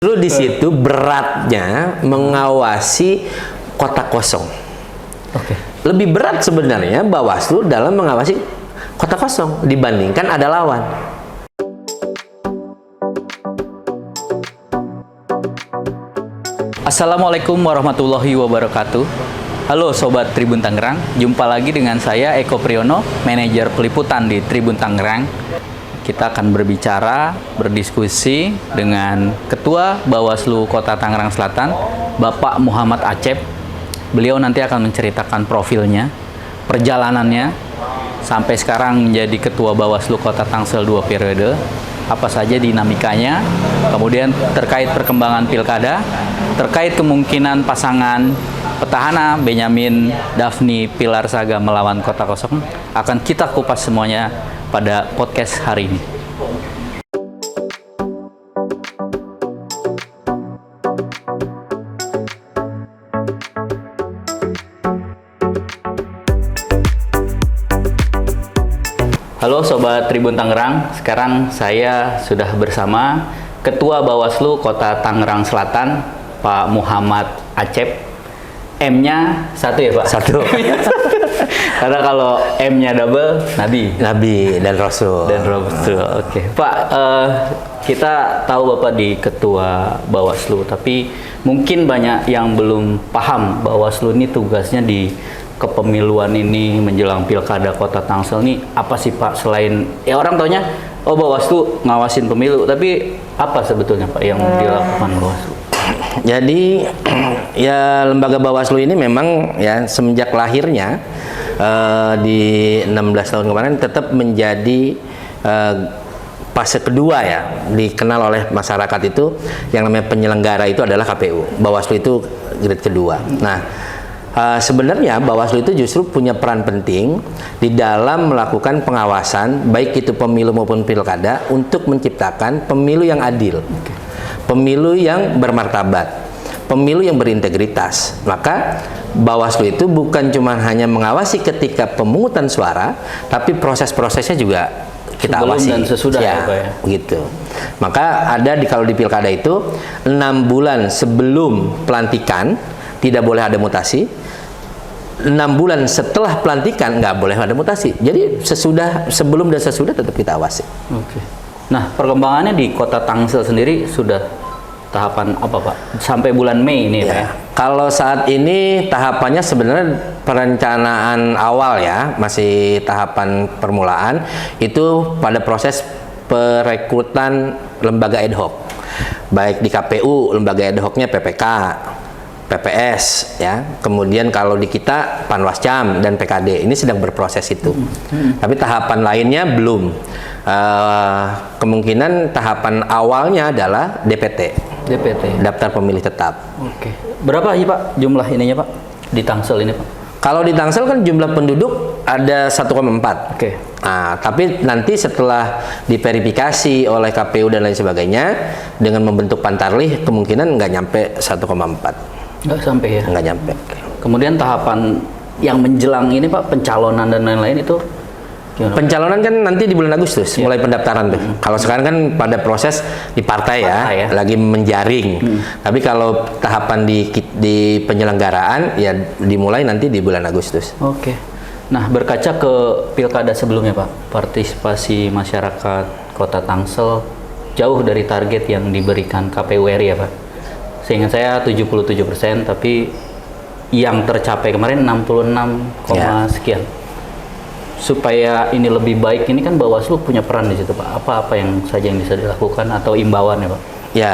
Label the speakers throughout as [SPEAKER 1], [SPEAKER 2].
[SPEAKER 1] Lu di situ beratnya mengawasi kota kosong.
[SPEAKER 2] Oke.
[SPEAKER 1] Lebih berat sebenarnya Bawaslu dalam mengawasi kota kosong dibandingkan ada lawan.
[SPEAKER 2] Assalamualaikum warahmatullahi wabarakatuh. Halo Sobat Tribun Tangerang, jumpa lagi dengan saya Eko Priyono, manajer peliputan di Tribun Tangerang. Kita akan berbicara, berdiskusi dengan Ketua Bawaslu Kota Tangerang Selatan, Bapak Muhammad Acep. Beliau nanti akan menceritakan profilnya, perjalanannya, sampai sekarang menjadi Ketua Bawaslu Kota Tangsel 2 periode, apa saja dinamikanya, kemudian terkait perkembangan pilkada, terkait kemungkinan pasangan petahana Benyamin Daphni Pilarsaga melawan Kota Kosong, akan kita kupas semuanya pada podcast hari ini. Halo Sobat Tribun Tangerang, sekarang saya sudah bersama Ketua Bawaslu Kota Tangerang Selatan, Pak Muhammad Acep. M-nya satu ya Pak?
[SPEAKER 1] Satu.
[SPEAKER 2] Karena kalau M-nya double, Nabi.
[SPEAKER 1] Nabi dan Rasul.
[SPEAKER 2] Dan Rasul, oke. Pak, kita tahu Bapak di Ketua Bawaslu, tapi mungkin banyak yang belum paham Bawaslu ini tugasnya di kepemiluan ini menjelang pilkada Kota Tangsel ini apa sih Pak? Selain ya orang taunya oh Bawaslu ngawasin pemilu, tapi apa sebetulnya Pak yang dilakukan Bawaslu?
[SPEAKER 1] Jadi ya lembaga Bawaslu ini memang ya semenjak lahirnya di 16 tahun kemarin tetap menjadi fase kedua ya, dikenal oleh masyarakat itu yang namanya penyelenggara itu adalah KPU. Bawaslu itu grade kedua. Nah, sebenarnya Bawaslu itu justru punya peran penting di dalam melakukan pengawasan baik itu pemilu maupun pilkada untuk menciptakan pemilu yang adil, pemilu yang bermartabat, pemilu yang berintegritas. Maka Bawaslu itu bukan cuma hanya mengawasi ketika pemungutan suara, tapi proses-prosesnya juga kita
[SPEAKER 2] sebelum
[SPEAKER 1] awasi
[SPEAKER 2] dan sesudah ya, Pak ya.
[SPEAKER 1] Begitu. Maka ada kalau di pilkada itu 6 bulan sebelum pelantikan tidak boleh ada mutasi. 6 bulan setelah pelantikan nggak boleh ada mutasi. Jadi sebelum dan sesudah tetap kita awasi.
[SPEAKER 2] Oke. Nah, perkembangannya di Kota Tangsel sendiri sudah tahapan apa Pak? Sampai bulan Mei ini ya, Pak ya?
[SPEAKER 1] Kalau saat ini tahapannya sebenarnya perencanaan awal ya, masih tahapan permulaan, itu pada proses perekrutan lembaga ad hoc. Baik di KPU, lembaga ad hocnya PPK, PPS ya, kemudian kalau di kita Panwascam dan PKD ini sedang berproses itu. Tapi tahapan lainnya belum. Kemungkinan tahapan awalnya adalah DPT, daftar pemilih tetap.
[SPEAKER 2] Oke. Berapa sih Pak jumlah ininya Pak di Tangsel ini Pak?
[SPEAKER 1] Kalau di Tangsel kan jumlah penduduk ada 1,4.
[SPEAKER 2] Oke.
[SPEAKER 1] Nah, tapi nanti setelah diverifikasi oleh KPU dan lain sebagainya dengan membentuk Pantarlih kemungkinan nggak nyampe 1,4.
[SPEAKER 2] Nggak sampai ya?
[SPEAKER 1] Nggak nyampe.
[SPEAKER 2] Kemudian tahapan yang menjelang ini Pak, pencalonan dan lain-lain itu gimana?
[SPEAKER 1] Pencalonan kan nanti di bulan Agustus mulai pendaftaran tuh. Kalau sekarang kan pada proses di partai ya, lagi menjaring. Tapi kalau tahapan di penyelenggaraan ya dimulai nanti di bulan Agustus.
[SPEAKER 2] Oke. Nah, berkaca ke pilkada sebelumnya Pak, partisipasi masyarakat Kota Tangsel jauh dari target yang diberikan KPU RI ya Pak. Seingat saya 77%, tapi yang tercapai kemarin 66, sekian. Supaya ini lebih baik, ini kan Bawaslu punya peran di situ Pak. Apa-apa yang saja yang bisa dilakukan atau imbauan ya Pak?
[SPEAKER 1] Ya,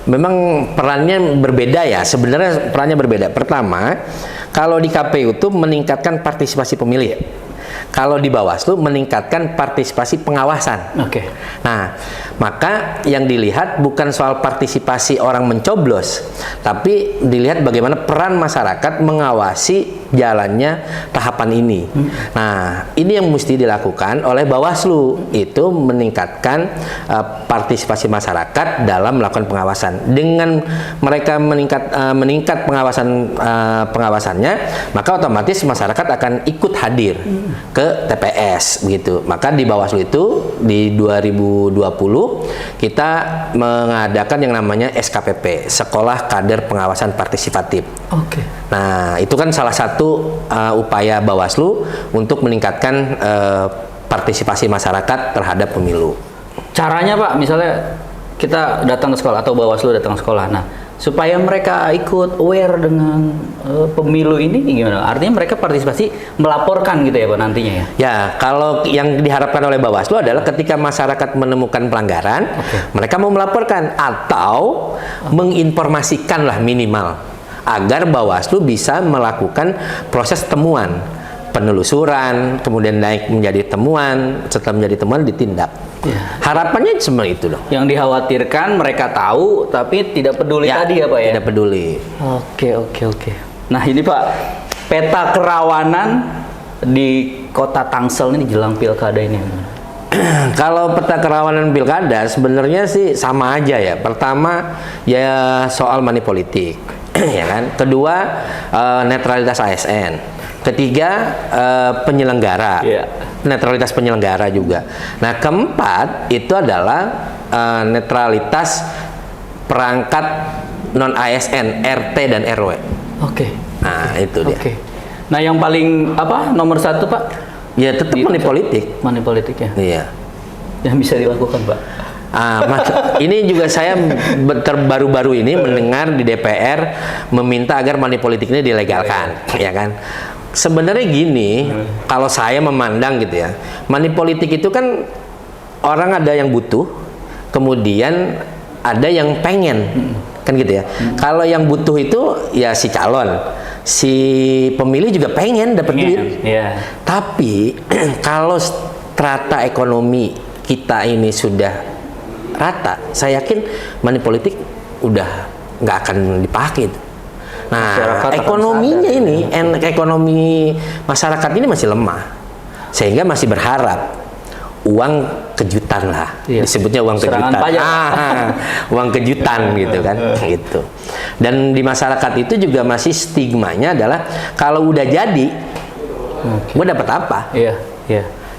[SPEAKER 1] memang perannya berbeda ya. Sebenarnya perannya berbeda. Pertama, kalau di KPU itu meningkatkan partisipasi pemilih. Kalau di Bawaslu meningkatkan partisipasi pengawasan.
[SPEAKER 2] Oke.
[SPEAKER 1] Nah, maka yang dilihat bukan soal partisipasi orang mencoblos, tapi dilihat bagaimana peran masyarakat mengawasi jalannya tahapan ini. Nah, ini yang mesti dilakukan oleh Bawaslu, itu meningkatkan partisipasi masyarakat dalam melakukan pengawasan. Dengan mereka meningkat pengawasannya, maka otomatis masyarakat akan ikut hadir ke TPS begitu. Maka di Bawaslu itu di 2020 kita mengadakan yang namanya SKPP, Sekolah Kader Pengawasan Partisipatif.
[SPEAKER 2] Oke.
[SPEAKER 1] Nah, itu kan salah satu upaya Bawaslu untuk meningkatkan partisipasi masyarakat terhadap pemilu.
[SPEAKER 2] Caranya Pak, misalnya kita datang ke sekolah atau Bawaslu datang ke sekolah. Nah, supaya mereka ikut aware dengan pemilu ini gimana? Artinya mereka partisipasi melaporkan gitu ya Pak nantinya ya?
[SPEAKER 1] Ya, kalau yang diharapkan oleh Bawaslu adalah ketika masyarakat menemukan pelanggaran, mereka mau melaporkan atau menginformasikan lah minimal, agar Bawaslu bisa melakukan proses temuan, penelusuran, kemudian naik menjadi temuan, setelah menjadi temuan ditindak. Harapannya cuma itu loh.
[SPEAKER 2] Yang dikhawatirkan mereka tahu tapi tidak peduli tadi ya Pak ya?
[SPEAKER 1] Tidak peduli.
[SPEAKER 2] Oke. Nah ini Pak, peta kerawanan di Kota Tangsel ini jelang pilkada ini.
[SPEAKER 1] Kalau peta kerawanan pilkada sebenarnya sih sama aja ya. Pertama ya soal money politik, ya kan. Kedua netralitas ASN. Ketiga penyelenggara, netralitas penyelenggara juga. Nah keempat itu adalah netralitas perangkat non ASN, RT dan RW.
[SPEAKER 2] Oke.
[SPEAKER 1] Nah itu dia.
[SPEAKER 2] Nah yang paling nomor satu Pak?
[SPEAKER 1] Ya tetap money politik.
[SPEAKER 2] Money politik ya.
[SPEAKER 1] Iya.
[SPEAKER 2] Yang bisa dilakukan Pak.
[SPEAKER 1] Ini juga saya baru-baru ini mendengar di DPR meminta agar money politik ini dilegalkan, ya kan? Sebenarnya gini, kalau saya memandang gitu ya, money politik itu kan orang ada yang butuh, kemudian ada yang pengen, kan gitu ya. Kalau yang butuh itu ya si calon, si pemilih juga pengen dapat duit. Tapi kalau strata ekonomi kita ini sudah rata, saya yakin money politik udah nggak akan dipakai. Nah, ekonominya ini, ekonomi masyarakat ini masih lemah, sehingga masih berharap uang kejutan lah, disebutnya uang kejutan. Uang kejutan gitu kan, gitu. Dan di masyarakat itu juga masih stigmanya adalah kalau udah jadi, gue dapat apa?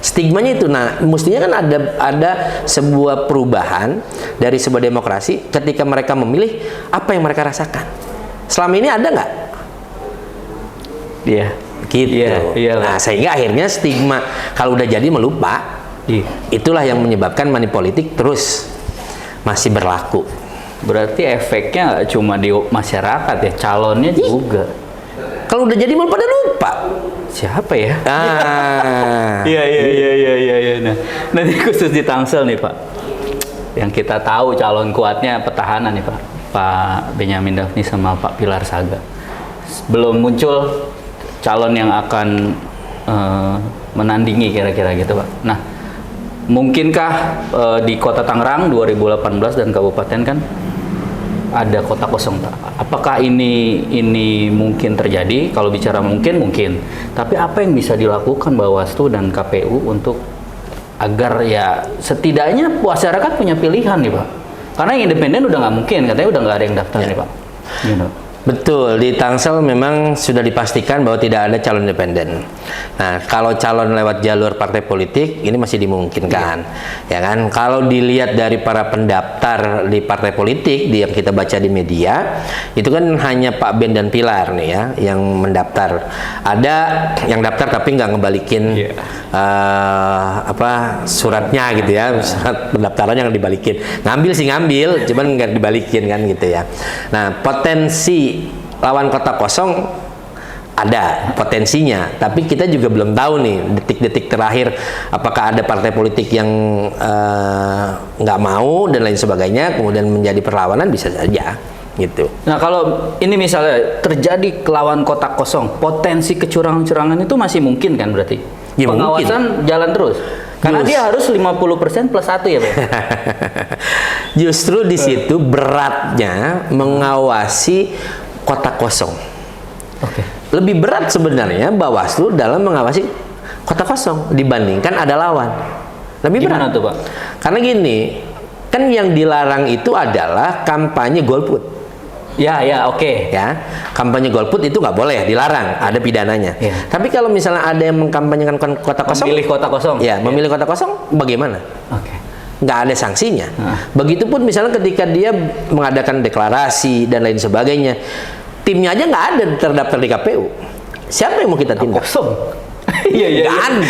[SPEAKER 1] Stigmanya itu. Nah, mestinya kan ada sebuah perubahan dari sebuah demokrasi ketika mereka memilih apa yang mereka rasakan. Selama ini ada nggak? Gitu. Nah, sehingga akhirnya stigma kalau udah jadi melupa. Itulah yang menyebabkan money politik terus masih berlaku.
[SPEAKER 2] Berarti efeknya nggak cuma di masyarakat ya, calonnya juga.
[SPEAKER 1] Kalau udah jadi malah pada lupa.
[SPEAKER 2] Siapa ya? Iya. Nah, nanti khusus di Tangsel nih Pak, yang kita tahu calon kuatnya petahana nih Pak Benyamin Daphni sama Pak Pilar Saga. Belum muncul calon yang akan menandingi kira-kira gitu Pak. Nah, mungkinkah di Kota Tangerang 2018 dan kabupaten kan ada kota kosong Pak? Apakah ini mungkin terjadi? Kalau bicara mungkin. Tapi apa yang bisa dilakukan Bawaslu dan KPU untuk agar ya setidaknya masyarakat punya pilihan nih Pak? Karena yang independen udah nggak mungkin, katanya udah nggak ada yang daftar nih Pak.
[SPEAKER 1] Betul, di Tangsel memang sudah dipastikan bahwa tidak ada calon independen. Nah, kalau calon lewat jalur partai politik ini masih dimungkinkan, ya kan? Kalau dilihat dari para pendaftar di partai politik yang kita baca di media, itu kan hanya Pak Ben dan Pilar nih ya yang mendaftar. Ada yang daftar tapi nggak ngebalikin suratnya gitu ya, surat pendaftaran yang dibalikin. Ngambil sih ngambil, cuman nggak dibalikin kan gitu ya. Nah, potensi lawan kota kosong ada potensinya, tapi kita juga belum tahu nih detik-detik terakhir apakah ada partai politik yang nggak mau dan lain sebagainya, kemudian menjadi perlawanan, bisa saja gitu.
[SPEAKER 2] Nah, kalau ini misalnya terjadi lawan kota kosong, potensi kecurangan-curangan itu masih mungkin kan berarti?
[SPEAKER 1] Ya,
[SPEAKER 2] pengawasan mungkin jalan terus. Karena dia harus 50% plus 1 ya, Pak.
[SPEAKER 1] Justru di situ beratnya mengawasi kota kosong. lebih berat sebenarnya Bawaslu dalam mengawasi kota kosong dibandingkan ada lawan. Lebih
[SPEAKER 2] Gimana
[SPEAKER 1] berat
[SPEAKER 2] tuh, Pak?
[SPEAKER 1] karena gini, kan yang dilarang itu adalah kampanye golput.
[SPEAKER 2] Ya, oke.
[SPEAKER 1] Ya, kampanye golput itu nggak boleh, dilarang, ada pidananya.
[SPEAKER 2] Ya.
[SPEAKER 1] Tapi kalau misalnya ada yang mengkampanyekan kota kosong,
[SPEAKER 2] Memilih kota kosong.
[SPEAKER 1] ya memilih kota kosong, bagaimana?
[SPEAKER 2] Oke.
[SPEAKER 1] Nggak ada sanksinya.
[SPEAKER 2] Nah.
[SPEAKER 1] Begitupun misalnya ketika dia mengadakan deklarasi dan lain sebagainya, timnya aja nggak ada terdaftar di KPU. Siapa yang mau kita tindak?
[SPEAKER 2] Kosong. Iya.
[SPEAKER 1] Nggak ada.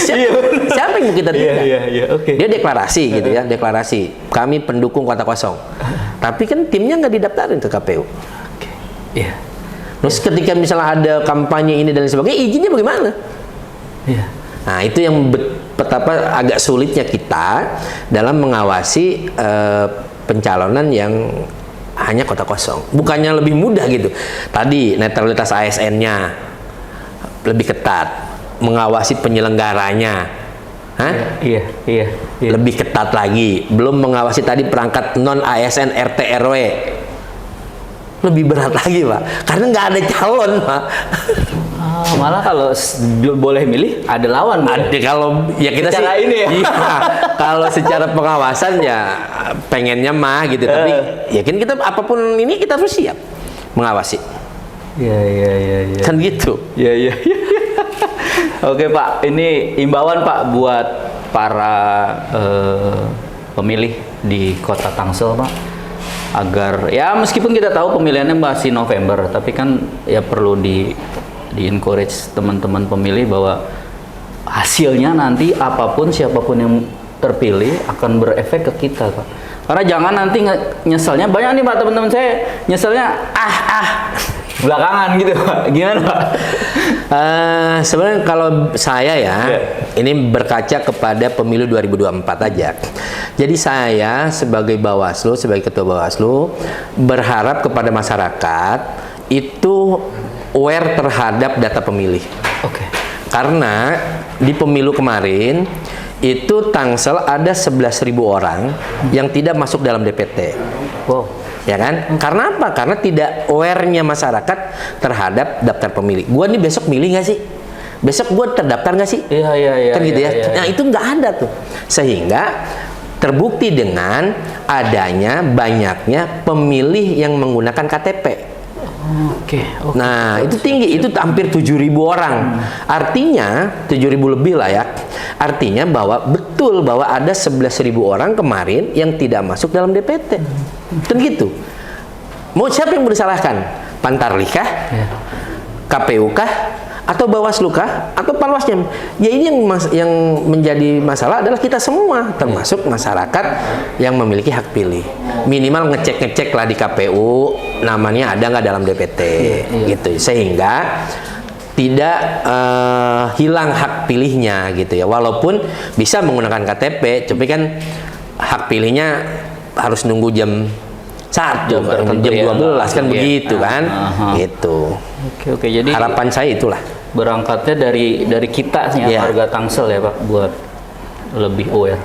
[SPEAKER 1] Siapa yang mau kita tindak?
[SPEAKER 2] Iya, oke.
[SPEAKER 1] Dia deklarasi gitu ya, deklarasi. Kami pendukung kota kosong. Tapi kan timnya nggak didaftarin ke KPU.
[SPEAKER 2] Iya.
[SPEAKER 1] Terus ketika misalnya ada kampanye ini dan lain sebagainya, izinnya bagaimana?
[SPEAKER 2] Iya.
[SPEAKER 1] Nah, itu yang betapa agak sulitnya kita dalam mengawasi pencalonan yang hanya kota kosong. Bukannya lebih mudah gitu. Tadi netralitas ASN-nya lebih ketat, mengawasi penyelenggaranya. Hah?
[SPEAKER 2] Iya.
[SPEAKER 1] Lebih ketat lagi. Belum mengawasi tadi perangkat non ASN RT RW. Lebih berat lagi, Pak. Karena nggak ada calon, Pak.
[SPEAKER 2] Malah kalau boleh milih ada lawan.
[SPEAKER 1] Ada kalau ya kita
[SPEAKER 2] Secara
[SPEAKER 1] sih
[SPEAKER 2] ini ya?
[SPEAKER 1] iya, kalau secara pengawasan ya pengennya mah gitu, tapi ya kan kita apapun ini kita harus siap mengawasi.
[SPEAKER 2] Iya.
[SPEAKER 1] Kan gitu.
[SPEAKER 2] Iya. Oke, Pak, ini imbauan Pak buat para pemilih di Kota Tangsel, Pak, agar ya meskipun kita tahu pemilihannya masih November, tapi kan ya perlu di encourage teman-teman pemilih bahwa hasilnya nanti apapun siapapun yang terpilih akan berefek ke kita, Pak. Karena jangan nanti nyeselnya banyak nih, Pak, teman-teman saya nyeselnya belakangan gitu, Pak. Gimana, Pak?
[SPEAKER 1] Sebenarnya kalau saya ya, ini berkaca kepada pemilu 2024 aja. Jadi saya sebagai Bawaslu, sebagai Ketua Bawaslu, berharap kepada masyarakat itu aware terhadap data pemilih.
[SPEAKER 2] Oke.
[SPEAKER 1] Karena di pemilu kemarin itu Tangsel ada 11.000 orang yang tidak masuk dalam DPT.
[SPEAKER 2] Wow.
[SPEAKER 1] Ya kan? Karena apa? Karena tidak aware-nya masyarakat terhadap daftar pemilih. Gua nih besok milih nggak sih? Besok gua terdaftar nggak sih?
[SPEAKER 2] Iya.
[SPEAKER 1] Kan gitu ya.
[SPEAKER 2] Iya.
[SPEAKER 1] Nah, itu nggak ada tuh. Sehingga terbukti dengan adanya banyaknya pemilih yang menggunakan KTP.
[SPEAKER 2] Oke.
[SPEAKER 1] Nah, itu tinggi, itu hampir 7.000 orang. Artinya 7.000 lebih lah ya. Artinya bahwa betul bahwa ada 11.000 orang kemarin yang tidak masuk dalam DPT. Kan gitu. Mau siapa yang mau disalahkan? Pantarlih kah? KPU kah? Atau Bawaslu kah? Atau Panwasnya? Ya ini yang menjadi masalah adalah kita semua, termasuk masyarakat yang memiliki hak pilih. Minimal ngecek lah di KPU namanya ada nggak dalam DPT, gitu. Sehingga tidak hilang hak pilihnya, gitu ya. Walaupun bisa menggunakan KTP, tapi kan hak pilihnya harus nunggu jam 1, jam 12 kan begitu kan, gitu.
[SPEAKER 2] Oke. Jadi
[SPEAKER 1] harapan saya itulah.
[SPEAKER 2] Berangkatnya dari kita sih, warga Tangsel ya, Pak, buat lebih aware.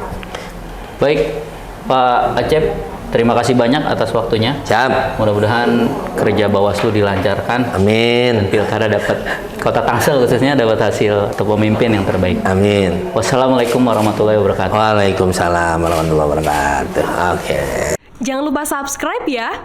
[SPEAKER 2] Baik, Pak Acep, terima kasih banyak atas waktunya.
[SPEAKER 1] Siap.
[SPEAKER 2] Mudah-mudahan kerja Bawaslu dilancarkan.
[SPEAKER 1] Amin.
[SPEAKER 2] Pilkada dapat, Kota Tangsel khususnya dapat hasil atau pemimpin yang terbaik.
[SPEAKER 1] Amin.
[SPEAKER 2] Wassalamualaikum warahmatullahi wabarakatuh.
[SPEAKER 1] Waalaikumsalam warahmatullahi wabarakatuh. Oke.
[SPEAKER 3] Jangan lupa subscribe ya.